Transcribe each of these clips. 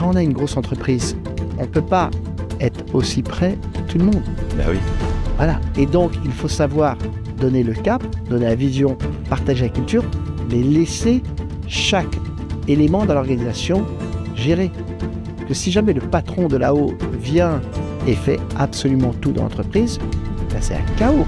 quand on a une grosse entreprise, on ne peut pas être aussi près de tout le monde. Ben oui. Voilà. Et donc, il faut savoir donner le cap, donner la vision, partager la culture, mais laisser chaque élément dans l'organisation gérer. Parce que si jamais le patron de là-haut vient et fait absolument tout dans l'entreprise, ben c'est un chaos.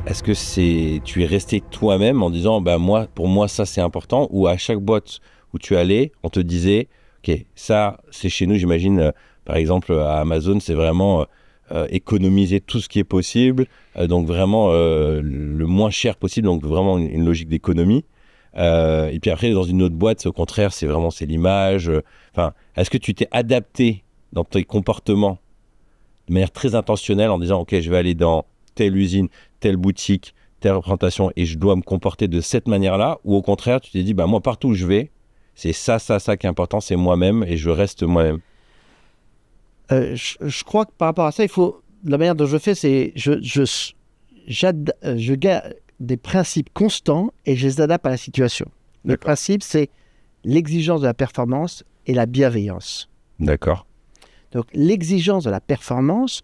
Est-ce que tu es resté toi-même en disant moi, pour moi ça c'est important, ou à chaque boîte où tu allais, on te disait ok, ça c'est chez nous, j'imagine par exemple à Amazon, c'est vraiment économiser tout ce qui est possible, donc vraiment le moins cher possible, donc vraiment une logique d'économie. Et puis après dans une autre boîte, au contraire, c'est l'image. Est-ce que tu t'es adapté dans tes comportements de manière très intentionnelle en disant ok, je vais aller dans telle usine, telle boutique, telle représentation et je dois me comporter de cette manière-là, ou au contraire, tu t'es dit, moi, partout où je vais, c'est ça qui est important, c'est moi-même et je reste moi-même. Je crois que par rapport à ça, la manière dont je fais, c'est je garde des principes constants et je les adapte à la situation. Le principe, c'est l'exigence de la performance et la bienveillance. D'accord. Donc, l'exigence de la performance,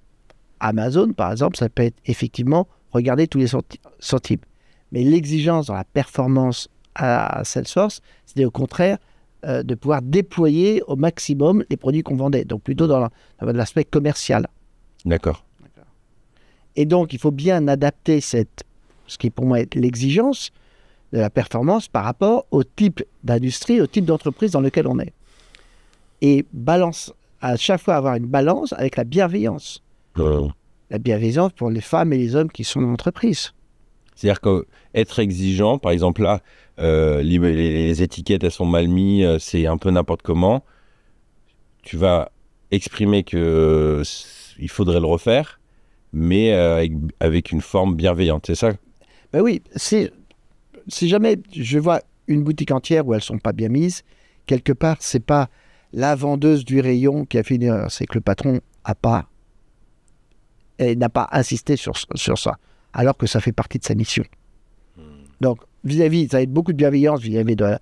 Amazon, par exemple, ça peut être effectivement regarder tous les centimes. Mais l'exigence dans la performance à Salesforce, c'était au contraire de pouvoir déployer au maximum les produits qu'on vendait. Donc, plutôt dans l'aspect commercial. D'accord. Et donc, il faut bien adapter ce qui pour moi est l'exigence de la performance par rapport au type d'industrie, au type d'entreprise dans lequel on est. Et à chaque fois avoir une balance avec la bienveillance. La bienveillance pour les femmes et les hommes qui sont dans l'entreprise. C'est-à-dire qu'être exigeant, par exemple là, les étiquettes, elles sont mal mises, c'est un peu n'importe comment. Tu vas exprimer qu'il faudrait le refaire, mais avec une forme bienveillante, c'est ça? Ben oui, si jamais je vois une boutique entière où elles ne sont pas bien mises, quelque part, c'est pas la vendeuse du rayon qui a fait une erreur, c'est que le patron n'a pas insisté sur ça, alors que ça fait partie de sa mission. Donc, vis-à-vis, ça va être beaucoup de bienveillance vis-à-vis de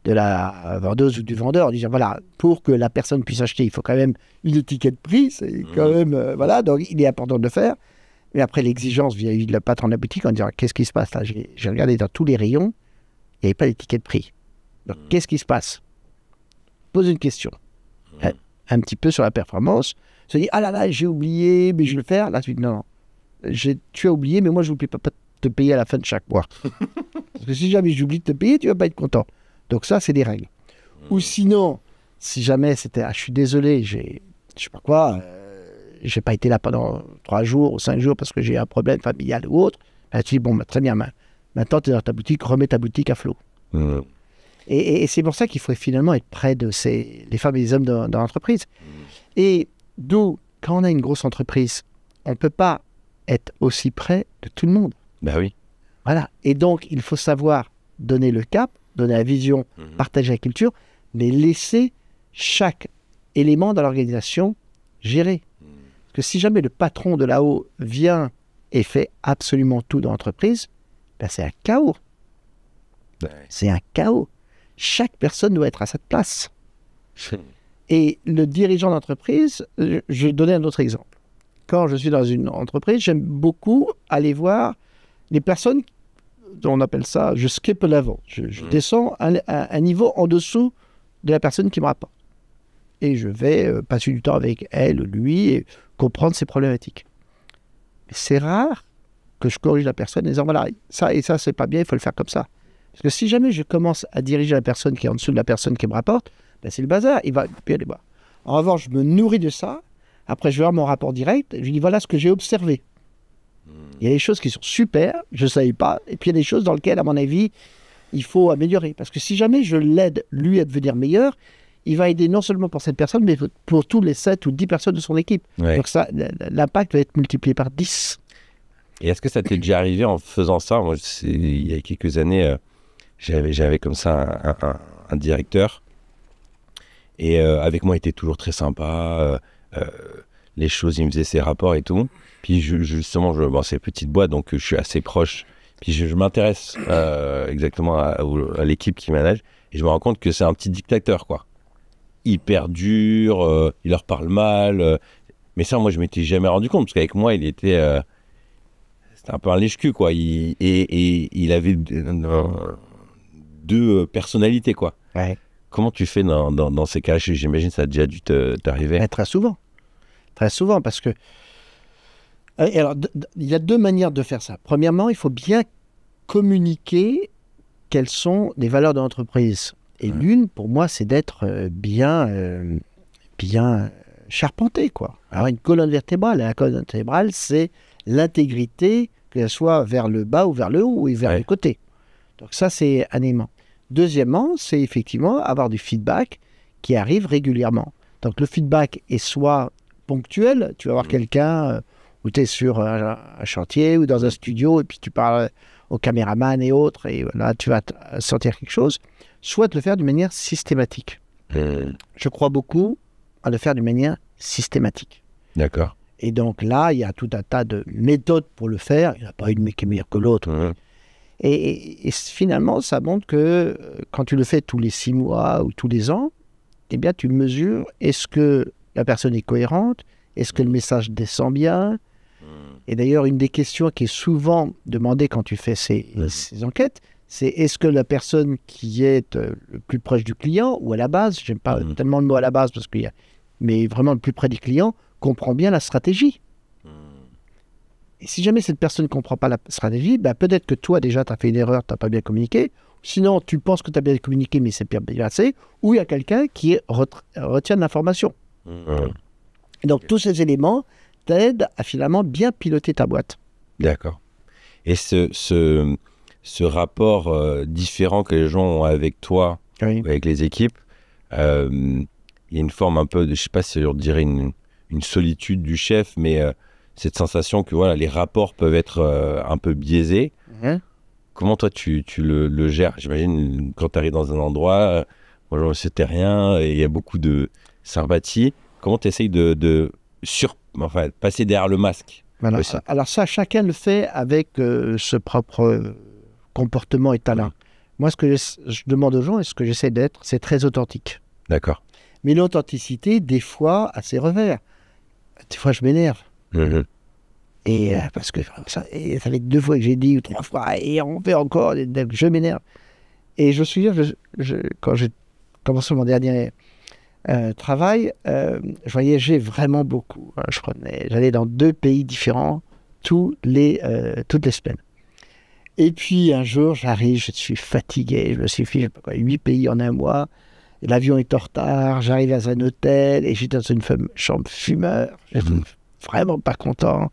la vendeuse ou du vendeur, en disant, voilà, pour que la personne puisse acheter, il faut quand même une étiquette prix, c'est quand même, voilà, donc il est important de le faire. Mais après, l'exigence vis-à-vis de la patron de la boutique, en disant, qu'est-ce qui se passe là? J'ai regardé dans tous les rayons, il n'y avait pas d'étiquette prix. Donc, qu'est-ce qui se passe? Pose une question. Un petit peu sur la performance. Se dit, ah là là, j'ai oublié, mais je vais le faire. Là, tu dis, non. Tu as oublié, mais moi, je n'oublie pas de te payer à la fin de chaque mois. Parce que si jamais j'oublie de te payer, tu ne vas pas être content. Donc ça, c'est des règles. Ou sinon, si jamais c'était, je suis désolé, je sais pas quoi, j'ai pas été là pendant 3 jours ou 5 jours parce que j'ai un problème familial ou autre, tu dis, très bien, maintenant, tu es dans ta boutique, remets ta boutique à flot. Et c'est pour ça qu'il faut finalement être près de les femmes et les hommes dans l'entreprise. Et d'où, quand on a une grosse entreprise, on ne peut pas être aussi près de tout le monde. Ben oui. Voilà. Et donc, il faut savoir donner le cap, donner la vision, partager la culture, mais laisser chaque élément dans l'organisation gérer. Parce que si jamais le patron de là-haut vient et fait absolument tout dans l'entreprise, ben c'est un chaos. C'est un chaos. Chaque personne doit être à sa place. Et le dirigeant d'entreprise, je vais donner un autre exemple. Quand je suis dans une entreprise, j'aime beaucoup aller voir les personnes, on appelle ça, je skip a level. Je descends un niveau en dessous de la personne qui me rapporte. Et je vais passer du temps avec elle ou lui et comprendre ses problématiques. Mais c'est rare que je corrige la personne en disant, voilà, ça et ça, c'est pas bien, il faut le faire comme ça. Parce que si jamais je commence à diriger la personne qui est en dessous de la personne qui me rapporte, ben c'est le bazar, il va plus aller voir. En revanche, je me nourris de ça. Après, je vais voir mon rapport direct. Je lui dis, voilà ce que j'ai observé. Il y a des choses qui sont super, je ne savais pas. Et puis, il y a des choses dans lesquelles, à mon avis, il faut améliorer. Parce que si jamais je l'aide, lui, à devenir meilleur, il va aider non seulement pour cette personne, mais pour tous les 7 ou 10 personnes de son équipe. Ouais. Donc, l'impact va être multiplié par 10. Et est-ce que ça t'est déjà arrivé en faisant ça? Moi, il y a quelques années, j'avais comme ça un directeur. Et avec moi, il était toujours très sympa. Les choses, il me faisait ses rapports et tout. Puis justement, c'est une petite boîte, donc je suis assez proche. Puis je m'intéresse exactement à l'équipe qui manage et je me rends compte que c'est un petit dictateur, quoi. Hyper dur, il leur parle mal. Mais ça, moi, je m'étais jamais rendu compte parce qu'avec moi, c'était un peu un lèche-cul, quoi. Il avait deux personnalités, quoi. Ouais. Comment tu fais dans ces cas-là? J'imagine que ça a déjà dû t'arriver. Mais très souvent. Très souvent, parce que... Alors, il y a deux manières de faire ça. Premièrement, il faut bien communiquer quelles sont les valeurs de l'entreprise. Et l'une, pour moi, c'est d'être bien charpenté, quoi. Alors, une colonne vertébrale. La colonne vertébrale, c'est l'intégrité, qu'elle soit vers le bas ou vers le haut ou vers le côté. Donc ça, c'est un élément. Deuxièmement, c'est effectivement avoir du feedback qui arrive régulièrement. Donc le feedback est soit ponctuel, tu vas voir quelqu'un où tu es sur un chantier ou dans un studio et puis tu parles au caméraman et autres et là tu vas sentir quelque chose, soit de le faire d'une manière systématique. Je crois beaucoup à le faire d'une manière systématique. D'accord. Et donc là, il y a tout un tas de méthodes pour le faire. Il n'y en a pas une qui est meilleure que l'autre. Et finalement, ça montre que quand tu le fais tous les 6 mois ou tous les ans, eh bien, tu mesures est-ce que la personne est cohérente, est-ce que le message descend bien. Et d'ailleurs, une des questions qui est souvent demandée quand tu fais ces enquêtes, c'est est-ce que la personne qui est le plus proche du client ou à la base, j'aime pas tellement le mot à la base parce qu'il y a, mais vraiment le plus près du client, comprend bien la stratégie. Et si jamais cette personne ne comprend pas la stratégie, ben peut-être que toi, déjà, tu as fait une erreur, tu n'as pas bien communiqué. Sinon, tu penses que tu as bien communiqué, mais c'est bien passé. Ou il y a quelqu'un qui retient de l'information. Et donc, tous ces éléments t'aident à finalement bien piloter ta boîte. D'accord. Et ce rapport différent que les gens ont avec toi, avec les équipes, il y a une forme un peu de, je ne sais pas si on dirait une solitude du chef, mais... cette sensation que voilà, les rapports peuvent être un peu biaisés. Comment toi, tu le gères? J'imagine, quand tu arrives dans un endroit, bonjour monsieur Terrien, et il y a beaucoup de sympathie. Comment tu essayes de passer derrière le masque? Voilà. Alors ça, chacun le fait avec ce propre comportement et talent. Moi, ce que je demande aux gens et ce que j'essaie d'être, c'est très authentique. D'accord. Mais l'authenticité, des fois, a ses revers. Des fois, je m'énerve. Et parce que ça fait 2 fois que j'ai dit ou 3 fois et on fait encore, je m'énerve. Et je me souviens, quand j'ai commencé mon dernier travail, je voyageais vraiment beaucoup. J'allais dans 2 pays différents toutes les semaines. Et puis un jour, j'arrive, je suis fatigué, je me suis fait 8 pays en un mois. L'avion est en retard, j'arrive à un hôtel et j'étais dans une chambre fumeur. Vraiment pas content.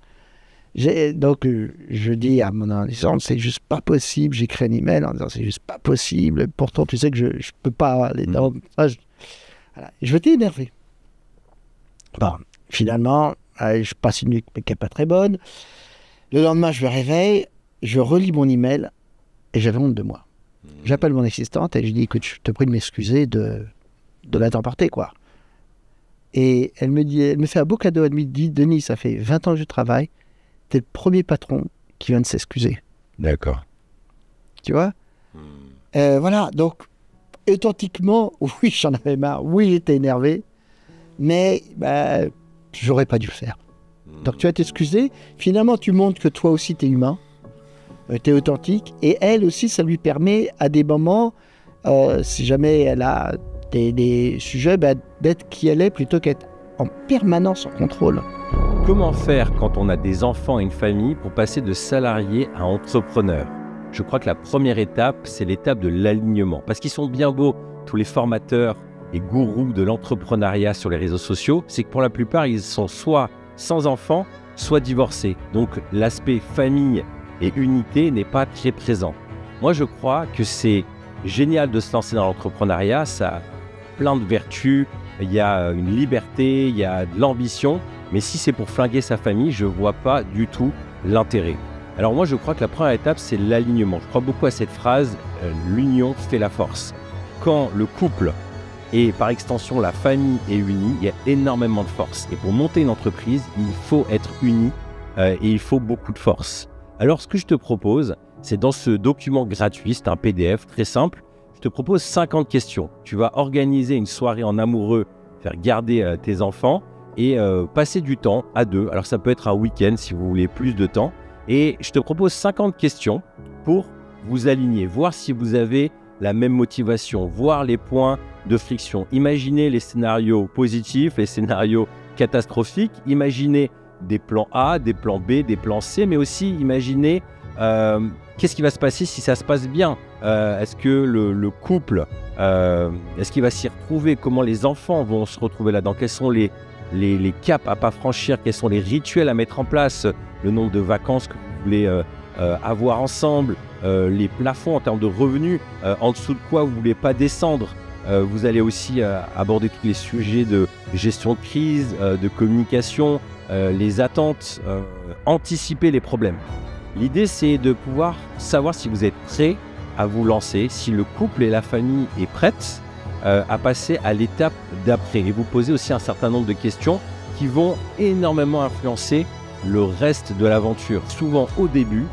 Donc, je dis à mon assistante, c'est juste pas possible. J'écris un email en disant, c'est juste pas possible. Pourtant, tu sais que je peux pas aller dans... Voilà. Je m'étais énervé. Bon, finalement, je passe une nuit qui n'est pas très bonne. Le lendemain, je me réveille, je relis mon email et j'avais honte de moi. J'appelle mon assistante et je dis, écoute, je te prie de m'excuser de la t'emporter, quoi. Et elle me fait un beau cadeau. Elle me dit, Denis, ça fait 20 ans que je travaille. T'es le premier patron qui vient de s'excuser. D'accord. Tu vois? Voilà, donc, authentiquement, oui, j'en avais marre. Oui, j'étais énervé. Mais j'aurais pas dû le faire. Donc, tu vas t'excuser. Finalement, tu montres que toi aussi, t'es humain. T'es authentique. Et elle aussi, ça lui permet, à des moments, si jamais elle a... des sujets, d'être qui elle est plutôt qu'être en permanence en contrôle. Comment faire quand on a des enfants et une famille pour passer de salarié à entrepreneur? Je crois que la première étape, c'est l'étape de l'alignement. Parce qu'ils sont bien beaux, tous les formateurs et gourous de l'entrepreneuriat sur les réseaux sociaux, c'est que pour la plupart, ils sont soit sans enfants, soit divorcés. Donc l'aspect famille et unité n'est pas très présent. Moi, je crois que c'est génial de se lancer dans l'entrepreneuriat, ça a plein de vertus, il y a une liberté, il y a de l'ambition, mais si c'est pour flinguer sa famille, je ne vois pas du tout l'intérêt. Alors moi, je crois que la première étape, c'est l'alignement. Je crois beaucoup à cette phrase, l'union fait la force. Quand le couple et par extension la famille est unie, il y a énormément de force. Et pour monter une entreprise, il faut être uni et il faut beaucoup de force. Alors ce que je te propose, c'est dans ce document gratuit, c'est un PDF très simple. Je te propose 50 questions. Tu vas organiser une soirée en amoureux, faire garder tes enfants et passer du temps à deux. Alors ça peut être un week-end si vous voulez plus de temps. Et je te propose 50 questions pour vous aligner, voir si vous avez la même motivation, voir les points de friction. Imaginez les scénarios positifs, les scénarios catastrophiques. Imaginez des plans A, des plans B, des plans C, mais aussi imaginez qu'est-ce qui va se passer si ça se passe bien. Est-ce que le couple, est-ce qu'il va s'y retrouver? Comment les enfants vont se retrouver là-dedans? Quels sont les caps à pas franchir? Quels sont les rituels à mettre en place? Le nombre de vacances que vous voulez avoir ensemble, les plafonds en termes de revenus, en dessous de quoi vous ne voulez pas descendre. Vous allez aussi aborder tous les sujets de gestion de crise, de communication, les attentes, anticiper les problèmes. L'idée, c'est de pouvoir savoir si vous êtes prêt à vous lancer, si le couple et la famille est prête à passer à l'étape d'après. Et vous posez aussi un certain nombre de questions qui vont énormément influencer le reste de l'aventure. Souvent, au début,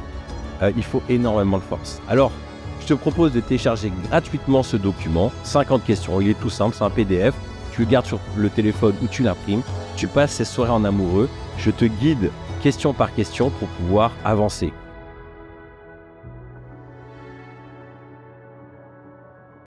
il faut énormément de force. Alors, je te propose de télécharger gratuitement ce document, 50 questions. Il est tout simple, c'est un PDF. Tu le gardes sur le téléphone ou tu l'imprimes. Tu passes ces soirées en amoureux. Je te guide question par question pour pouvoir avancer.